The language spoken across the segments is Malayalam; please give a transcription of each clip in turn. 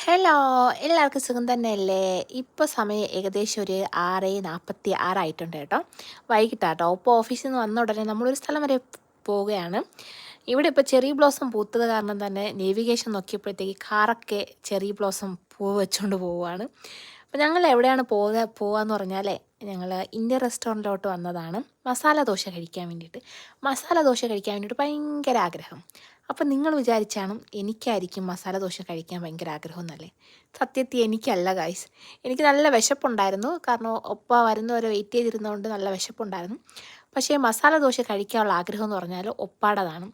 ഹലോ, എല്ലാവർക്കും സുഖം തന്നെയല്ലേ? ഇപ്പോൾ സമയം ഏകദേശം ഒരു 6:46 ആയിട്ടുണ്ട് കേട്ടോ. വൈകിട്ടാട്ടോ. ഇപ്പോൾ ഓഫീസിൽ നിന്ന് വന്ന ഉടനെ നമ്മളൊരു സ്ഥലം വരെ പോവുകയാണ്. ഇവിടെ ഇപ്പോൾ ചെറി ബ്ലോസം പൂത്തത് കാരണം തന്നെ നേവിഗേഷൻ നോക്കിയപ്പോഴത്തേക്ക് കാറൊക്കെ ചെറി ബ്ലോസം പൂവ് വെച്ചുകൊണ്ട് പോവുകയാണ്. അപ്പോൾ ഞങ്ങൾ എവിടെയാണ് പോവാന്ന് പറഞ്ഞാലേ, ഞങ്ങൾ ഇന്ത്യൻ റെസ്റ്റോറൻറ്റിലോട്ട് വന്നതാണ് മസാല ദോശ കഴിക്കാൻ വേണ്ടിയിട്ട്. മസാല ദോശ കഴിക്കാൻ വേണ്ടിയിട്ട് ഭയങ്കര ആഗ്രഹം. അപ്പം നിങ്ങൾ വിചാരിച്ചാണ് എനിക്കായിരിക്കും മസാല ദോശ കഴിക്കാൻ ഭയങ്കര ആഗ്രഹം എന്നല്ലേ? സത്യത്തിൽ എനിക്കല്ല ഗായ്സ്. എനിക്ക് നല്ല വിശപ്പുണ്ടായിരുന്നു. കാരണം ഒപ്പ വരുന്നവരെ വെയിറ്റ് ചെയ്തിരുന്നതുകൊണ്ട് നല്ല വിശപ്പുണ്ടായിരുന്നു. പക്ഷേ മസാല ദോശ കഴിക്കാനുള്ള ആഗ്രഹം എന്ന് പറഞ്ഞാൽ ഒപ്പാടതാണ്.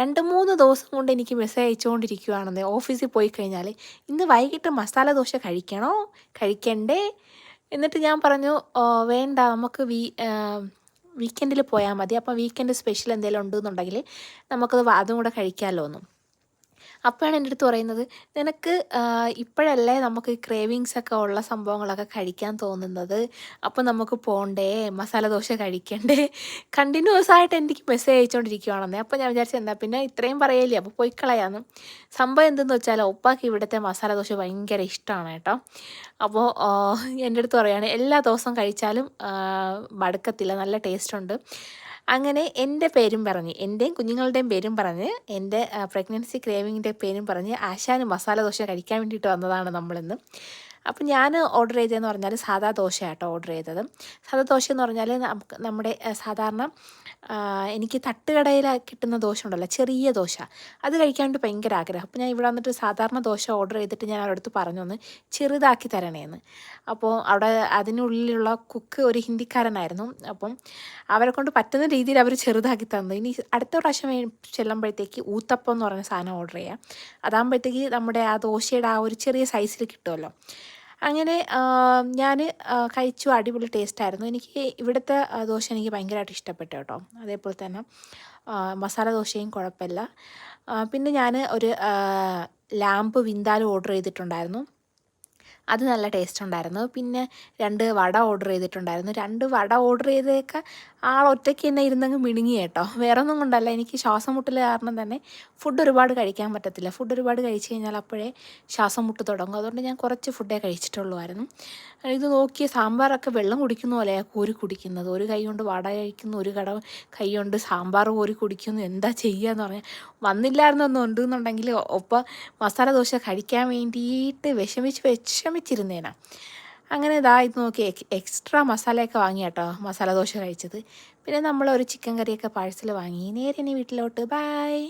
2-3 ദിവസം കൊണ്ട് എനിക്ക് മെസ്സേജ് അയച്ചുകൊണ്ടിരിക്കുകയാണെന്ന് ഓഫീസിൽ പോയി കഴിഞ്ഞാൽ, ഇന്ന് വൈകിട്ട് മസാല ദോശ കഴിക്കണോ കഴിക്കണ്ടേ? എന്നിട്ട് ഞാൻ പറഞ്ഞു, വേണ്ട, നമുക്ക് വീക്കെൻഡിൽ പോയാൽ മതി. അപ്പോൾ വീക്കെൻഡ് സ്പെഷ്യൽ എന്തെങ്കിലും ഉണ്ടെന്നുണ്ടെങ്കിൽ നമുക്കത് അതും കൂടെ കഴിക്കാമല്ലോ എന്നും. അപ്പോഴാണ് എൻ്റെ അടുത്ത് പറയുന്നത്, നിനക്ക് ഇപ്പോഴല്ലേ നമുക്ക് ക്രേവിങ്സ് ഒക്കെ ഉള്ള സംഭവങ്ങളൊക്കെ കഴിക്കാൻ തോന്നുന്നത്, അപ്പോൾ നമുക്ക് പോകണ്ടേ, മസാല ദോശ കഴിക്കണ്ടേ? കണ്ടിന്യൂസ് ആയിട്ട് എനിക്ക് മെസ്സേജ് അയച്ചുകൊണ്ടിരിക്കുകയാണെന്നേ. അപ്പോൾ ഞാൻ വിചാരിച്ചത് എന്താ പിന്നെ ഇത്രയും പറയല്ലേ, അപ്പോൾ പോയി കളയാന്ന്. സംഭവം എന്തെന്ന് വെച്ചാൽ ഒപ്പാക്ക് ഇവിടുത്തെ മസാല ദോശ ഭയങ്കര ഇഷ്ടമാണ് കേട്ടോ. അപ്പോൾ എൻ്റെ അടുത്ത് പറയുകയാണ്, എല്ലാ ദിവസവും കഴിച്ചാലും മടുക്കത്തില്ല, നല്ല ടേസ്റ്റ് ഉണ്ട്. അങ്ങനെ എൻ്റെ പേരും പറഞ്ഞ്, എൻ്റെയും കുഞ്ഞുങ്ങളുടെയും പേരും പറഞ്ഞ്, എൻ്റെ പ്രഗ്നൻസി ക്രേവിങ്ങിൻ്റെ പേരും പറഞ്ഞ് ആശാന് മസാല ദോശ കഴിക്കാൻ വേണ്ടിയിട്ട് വന്നതാണ് നമ്മളിന്ന്. അപ്പം ഞാൻ ഓർഡർ ചെയ്തതെന്ന് പറഞ്ഞാൽ സാദാ ദോശയാട്ടോ ഓർഡർ ചെയ്തത്. സാദാ ദോശ എന്ന് പറഞ്ഞാൽ നമ്മുടെ സാധാരണ എനിക്ക് തട്ടുകടയിൽ കിട്ടുന്ന ദോശ ഉണ്ടല്ലോ, ചെറിയ ദോശ, അത് കഴിക്കാൻ വേണ്ടി ഭയങ്കര ആഗ്രഹം. അപ്പോൾ ഞാൻ ഇവിടെ വന്നിട്ട് സാധാരണ ദോശ ഓർഡർ ചെയ്തിട്ട് ഞാൻ അവരുടെ അടുത്ത് പറഞ്ഞു ഒന്ന് ചെറുതാക്കി തരണേന്ന്. അപ്പോൾ അവിടെ അതിനുള്ളിലുള്ള കുക്ക് ഒരു ഹിന്ദിക്കാരനായിരുന്നു. അപ്പം അവരെ കൊണ്ട് പറ്റുന്ന രീതിയിൽ അവർ ചെറുതാക്കി തന്നു. ഇനി അടുത്ത പ്രാവശ്യം ചെല്ലുമ്പോഴത്തേക്ക് ഊത്തപ്പം എന്ന് പറഞ്ഞ സാധനം ഓർഡർ ചെയ്യാം. അതാകുമ്പോഴത്തേക്ക് നമ്മുടെ ആ ദോശയുടെ ആ ഒരു ചെറിയ സൈസിൽ കിട്ടുമല്ലോ. അങ്ങനെ ഞാൻ കഴിച്ചു. അടിപൊളി ടേസ്റ്റായിരുന്നു. എനിക്ക് ഇവിടുത്തെ ദോശ എനിക്ക് ഭയങ്കരമായിട്ട് ഇഷ്ടപ്പെട്ടു കേട്ടോ. അതേപോലെ തന്നെ മസാല ദോശയും കുഴപ്പമില്ല. പിന്നെ ഞാൻ ഒരു ലാമ്പ് വിന്താലും ഓർഡർ ചെയ്തിട്ടുണ്ടായിരുന്നു. അത് നല്ല ടേസ്റ്റ് ഉണ്ടായിരുന്നു. പിന്നെ 2 വട ഓർഡർ ചെയ്തിട്ടുണ്ടായിരുന്നു. 2 വട ഓർഡർ ചെയ്തതൊക്കെ ഒറ്റയ്ക്ക് തന്നെ ഇരുന്നങ്ങ് മിണുങ്ങി കേട്ടോ. വേറെ ഒന്നും കൊണ്ടല്ല, എനിക്ക് ശ്വാസം മുട്ടൽ കാരണം തന്നെ ഫുഡ് ഒരുപാട് കഴിക്കാൻ പറ്റത്തില്ല. ഫുഡ് ഒരുപാട് കഴിച്ച് കഴിഞ്ഞാൽ അപ്പോഴേ ശ്വാസം മുട്ട് തുടങ്ങും. അതുകൊണ്ട് ഞാൻ കുറച്ച് ഫുഡേ കഴിച്ചിട്ടുള്ളൂ. ഇത് നോക്കിയ സാമ്പാറൊക്കെ വെള്ളം കുടിക്കുന്ന പോലെയാണ് കോരി കുടിക്കുന്നത്. ഒരു കൈ കൊണ്ട് വട കഴിക്കുന്നു, ഒരു കൈ കൊണ്ട് സാമ്പാർ കോരി കുടിക്കുന്നു. എന്താ ചെയ്യുകയെന്ന് പറഞ്ഞാൽ, വന്നില്ലായിരുന്നൊന്നും ഉണ്ടെന്നുണ്ടെങ്കിൽ ഒപ്പം മസാല ദോശ കഴിക്കാൻ വേണ്ടിയിട്ട് വിഷമിച്ചിരുന്നേനാ. അങ്ങനെ ഇത് നോക്കി എക്സ്ട്രാ മസാലയൊക്കെ വാങ്ങി കേട്ടോ മസാല ദോശ കഴിച്ചത്. പിന്നെ നമ്മളൊരു ചിക്കൻ കറിയൊക്കെ പാഴ്സൽ വാങ്ങി. നേരെ ഇനി വീട്ടിലോട്ട്. ബായ്.